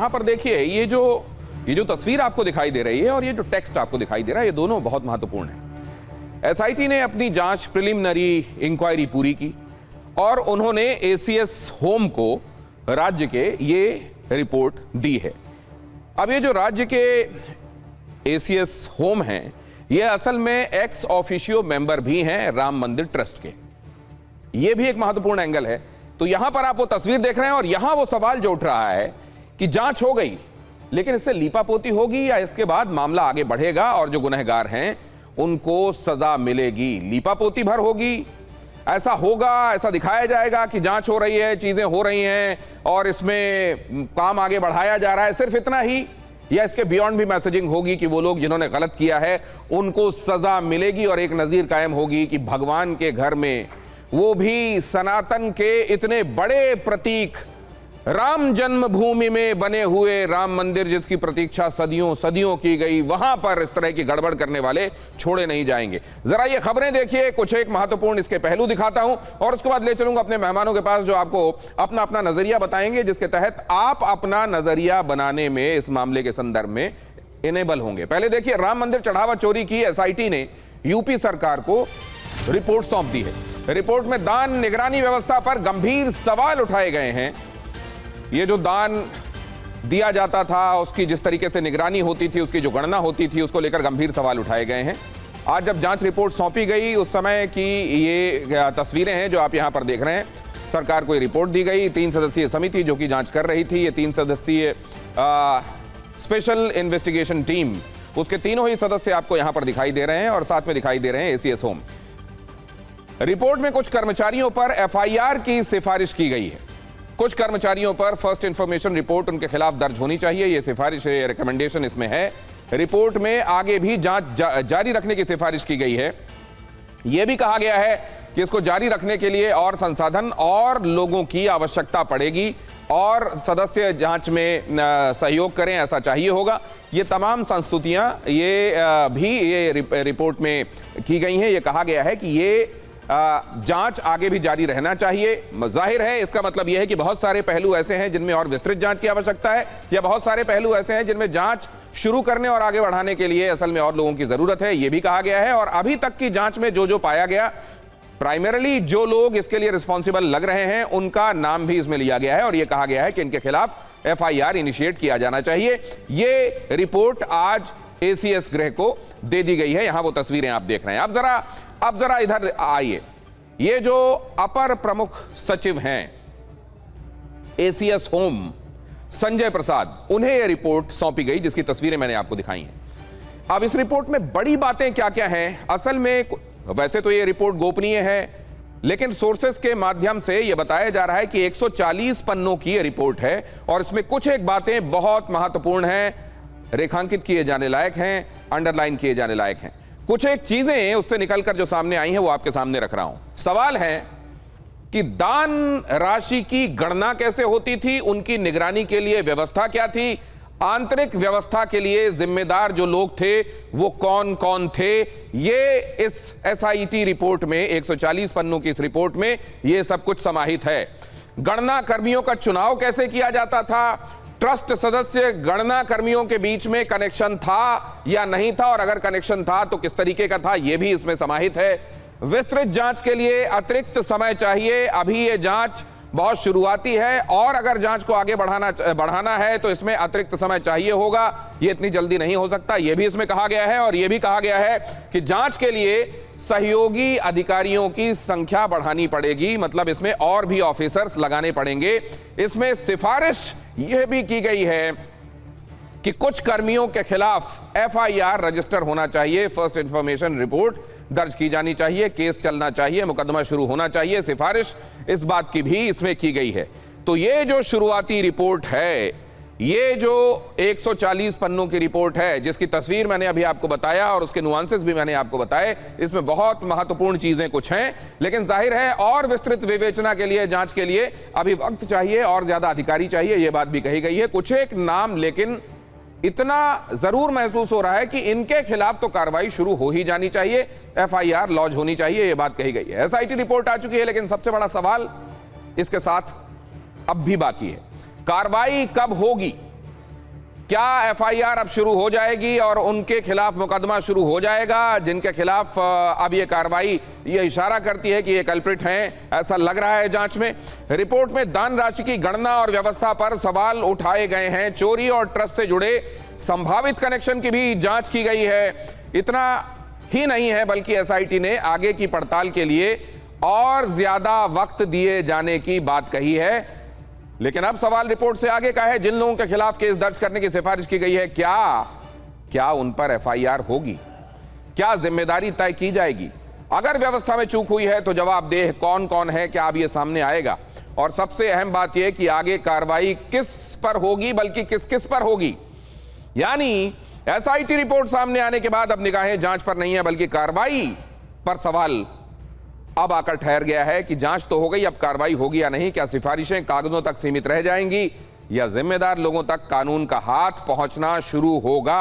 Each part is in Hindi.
यहां पर देखिए, ये जो तस्वीर आपको दिखाई दे रही है और ये जो टेक्स्ट आपको दिखाई दे रहा है, ये दोनों बहुत महत्वपूर्ण है। एसआईटी ने अपनी जांच प्रिलिमिनरी इंक्वायरी पूरी की और उन्होंने एसीएस होम को राज्य के ये रिपोर्ट दी है। अब ये जो राज्य के एसीएस होम हैं, ये असल में एक्स ऑफिशियो मेंबर भी हैं राम मंदिर ट्रस्ट के। ये भी एक महत्वपूर्ण एंगल है। तो यहां पर आप वो तस्वीर देख रहे हैं और यहां वो सवाल जो उठ रहा है कि जांच हो गई, लेकिन इससे लीपापोती होगी या इसके बाद मामला आगे बढ़ेगा और जो गुनहगार हैं उनको सजा मिलेगी? लीपापोती भर होगी, ऐसा होगा, ऐसा दिखाया जाएगा कि जांच हो रही है, चीजें हो रही हैं और इसमें काम आगे बढ़ाया जा रहा है, सिर्फ इतना ही? या इसके बियॉन्ड भी मैसेजिंग होगी कि वो लोग जिन्होंने गलत किया है उनको सजा मिलेगी और एक नजीर कायम होगी कि भगवान के घर में, वो भी सनातन के इतने बड़े प्रतीक राम जन्मभूमि में बने हुए राम मंदिर, जिसकी प्रतीक्षा सदियों सदियों की गई, वहां पर इस तरह की गड़बड़ करने वाले छोड़े नहीं जाएंगे। जरा ये खबरें देखिए, कुछ एक महत्वपूर्ण इसके पहलू दिखाता हूं और उसके बाद ले चलूंगा अपने मेहमानों के पास जो आपको अपना अपना नजरिया बताएंगे, जिसके तहत आप अपना नजरिया बनाने में इस मामले के संदर्भ में इनेबल होंगे। पहले देखिए, राम मंदिर चढ़ावा चोरी की एसआईटी ने यूपी सरकार को रिपोर्ट सौंप दी है। रिपोर्ट में दान निगरानी व्यवस्था पर गंभीर सवाल उठाए गए हैं। ये जो दान दिया जाता था, उसकी जिस तरीके से निगरानी होती थी, उसकी जो गणना होती थी, उसको लेकर गंभीर सवाल उठाए गए हैं। आज जब जांच रिपोर्ट सौंपी गई, उस समय की ये तस्वीरें हैं जो आप यहां पर देख रहे हैं। सरकार को रिपोर्ट दी गई, 3 सदस्यीय समिति जो कि जांच कर रही थी, ये 3 सदस्यीय स्पेशल इन्वेस्टिगेशन टीम, उसके तीनों ही सदस्य आपको यहां पर दिखाई दे रहे हैं और साथ में दिखाई दे रहे हैं एसीएस होम। रिपोर्ट में कुछ कर्मचारियों पर एफआईआर की सिफारिश की गई है। कुछ कर्मचारियों पर फर्स्ट इंफॉर्मेशन रिपोर्ट उनके खिलाफ दर्ज होनी चाहिए, यह सिफारिश, रिकमेंडेशन इसमें है। रिपोर्ट में आगे भी जांच जारी रखने की सिफारिश की गई है। यह भी कहा गया है कि इसको जारी रखने के लिए और संसाधन और लोगों की आवश्यकता पड़ेगी और सदस्य जांच में सहयोग करें, ऐसा चाहिए होगा। ये तमाम संस्तुतियां ये रिपोर्ट में की गई हैं। ये कहा गया है कि ये जांच आगे भी जारी रहना चाहिए। जाहिर है इसका मतलब यह है कि बहुत सारे पहलू ऐसे हैं जिनमें और विस्तृत जांच की आवश्यकता है, या बहुत सारे पहलू ऐसे हैं जिनमें जांच शुरू करने और आगे बढ़ाने के लिए असल में और लोगों की जरूरत है, यह भी कहा गया है। और अभी तक की जांच में जो जो पाया गया, प्राइमरली जो लोग इसके लिए रिस्पॉन्सिबल लग रहे हैं उनका नाम भी इसमें लिया गया है और यह कहा गया है कि इनके खिलाफ एफआईआर इनिशिएट किया जाना चाहिए। ये रिपोर्ट आज एसीएस गृह को दे दी गई है। यहां वो तस्वीरें आप देख रहे हैं। अब जरा इधर आइए। ये जो अपर प्रमुख सचिव हैं एसीएस होम, संजय प्रसाद, उन्हें यह रिपोर्ट सौंपी गई जिसकी तस्वीरें मैंने आपको दिखाई हैं। अब इस रिपोर्ट में बड़ी बातें क्या क्या हैं? असल में वैसे तो यह रिपोर्ट गोपनीय है, लेकिन सोर्सेस के माध्यम से यह बताया जा रहा है कि 140 पन्नों की यह रिपोर्ट है और इसमें कुछ एक बातें बहुत महत्वपूर्ण हैं, रेखांकित किए जाने लायक हैं, अंडरलाइन किए जाने लायक हैं। कुछ एक चीजें उससे निकलकर जो सामने आई हैं वो आपके सामने रख रहा हूं। सवाल है कि दान राशि की गणना कैसे होती थी, उनकी निगरानी के लिए व्यवस्था क्या थी, आंतरिक व्यवस्था के लिए जिम्मेदार जो लोग थे वो कौन कौन थे। ये इस एसआईटी रिपोर्ट में, 140 पन्नों की इस रिपोर्ट में ये सब कुछ समाहित है। गणना कर्मियों का चुनाव कैसे किया जाता था, ट्रस्ट सदस्य गणना कर्मियों के बीच में कनेक्शन था या नहीं था, और अगर कनेक्शन था तो किस तरीके का था, यह भी इसमें समाहित है। विस्तृत जांच के लिए अतिरिक्त समय चाहिए। अभी यह जांच बहुत शुरुआती है और अगर जांच को आगे बढ़ाना है तो इसमें अतिरिक्त समय चाहिए होगा, यह इतनी जल्दी नहीं हो सकता, यह भी इसमें कहा गया है। और यह भी कहा गया है कि जांच के लिए सहयोगी अधिकारियों की संख्या बढ़ानी पड़ेगी, मतलब इसमें और भी ऑफिसर्स लगाने पड़ेंगे। इसमें सिफारिश यह भी की गई है कि कुछ कर्मियों के खिलाफ एफआईआर रजिस्टर होना चाहिए, फर्स्ट इंफॉर्मेशन रिपोर्ट दर्ज की जानी चाहिए, केस चलना चाहिए, मुकदमा शुरू होना चाहिए। सिफारिश इस बात की भी इसमें की गई है। तो ये जो शुरुआती रिपोर्ट है, ये जो 140 पन्नों की रिपोर्ट है, जिसकी तस्वीर मैंने अभी आपको बताया और उसके नुआंसेस भी मैंने आपको बताए, इसमें बहुत महत्वपूर्ण चीजें कुछ हैं, लेकिन जाहिर है और विस्तृत विवेचना के लिए, जांच के लिए अभी वक्त चाहिए और ज्यादा अधिकारी चाहिए, यह बात भी कही गई है। कुछ एक नाम लेकिन इतना जरूर महसूस हो रहा है कि इनके खिलाफ तो कार्रवाई शुरू हो ही जानी चाहिए, एफआईआर लॉन्च होनी चाहिए, यह बात कही गई है। एसआईटी रिपोर्ट आ चुकी है, लेकिन सबसे बड़ा सवाल इसके साथ अब भी बाकी है, कार्रवाई कब होगी? क्या एफआईआर अब शुरू हो जाएगी और उनके खिलाफ मुकदमा शुरू हो जाएगा जिनके खिलाफ अब ये कार्रवाई ये इशारा करती है कि ये कल्प्रिट हैं, ऐसा लग रहा है जांच में। रिपोर्ट में दान राशि की गणना और व्यवस्था पर सवाल उठाए गए हैं। चोरी और ट्रस्ट से जुड़े संभावित कनेक्शन की भी जांच की गई है। इतना ही नहीं है बल्कि एसआईटी ने आगे की पड़ताल के लिए और ज्यादा वक्त दिए जाने की बात कही है। लेकिन अब सवाल रिपोर्ट से आगे का है, जिन लोगों के खिलाफ केस दर्ज करने की सिफारिश की गई है, क्या उन पर एफआईआर होगी? क्या जिम्मेदारी तय की जाएगी? अगर व्यवस्था में चूक हुई है तो जवाबदेह कौन कौन है, क्या अब यह सामने आएगा? और सबसे अहम बात यह कि आगे कार्रवाई किस पर होगी, बल्कि किस किस पर होगी। यानी एसआईटी रिपोर्ट सामने आने के बाद अब निगाहें जांच पर नहीं है बल्कि कार्रवाई पर सवाल अब आकर ठहर गया है कि जांच तो हो गई, अब कार्रवाई होगी या नहीं। क्या सिफारिशें कागजों तक सीमित रह जाएंगी या जिम्मेदार लोगों तक कानून का हाथ पहुंचना शुरू होगा?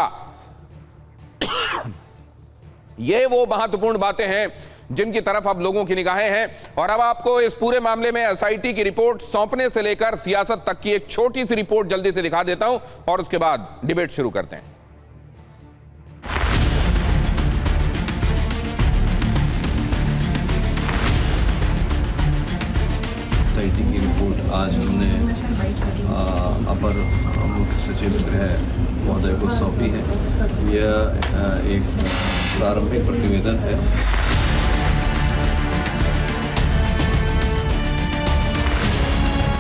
ये वो महत्वपूर्ण बातें हैं जिनकी तरफ अब लोगों की निगाहें हैं। और अब आपको इस पूरे मामले में एसआईटी की रिपोर्ट सौंपने से लेकर सियासत तक की एक छोटी सी रिपोर्ट जल्दी से दिखा देता हूं और उसके बाद डिबेट शुरू करते हैं। एसआईटी की रिपोर्ट आज हमने अपर मुख्य सचिव गृह महोदय को सौंपी है। यह एक प्रारंभिक प्रतिवेदन है।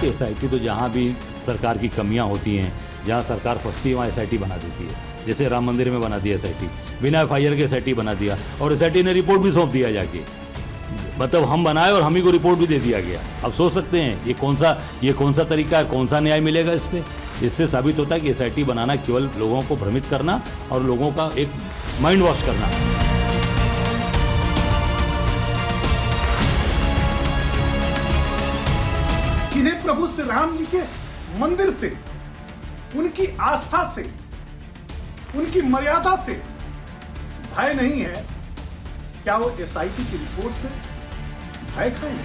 एसआईटी तो जहाँ भी सरकार की कमियां होती हैं, जहाँ सरकार फंसती है वहाँ एसआईटी बना देती है। जैसे राम मंदिर में बना दिया एसआईटी, बिना एफआईआर के एसआईटी बना दिया और एसआईटी ने रिपोर्ट भी सौंप दिया जाके। मतलब हम बनाए और हम ही को रिपोर्ट भी दे दिया गया। अब सोच सकते हैं ये कौन सा तरीका है, कौन सा न्याय मिलेगा इस पे। इससे साबित होता है कि एसआईटी बनाना केवल लोगों को भ्रमित करना और लोगों का एक माइंड वॉश करना। इन्हें प्रभु श्री राम जी के मंदिर से, उनकी आस्था से, उनकी मर्यादा से भय नहीं है। क्या वो एसआईटी की रिपोर्ट से भय खाएंगे?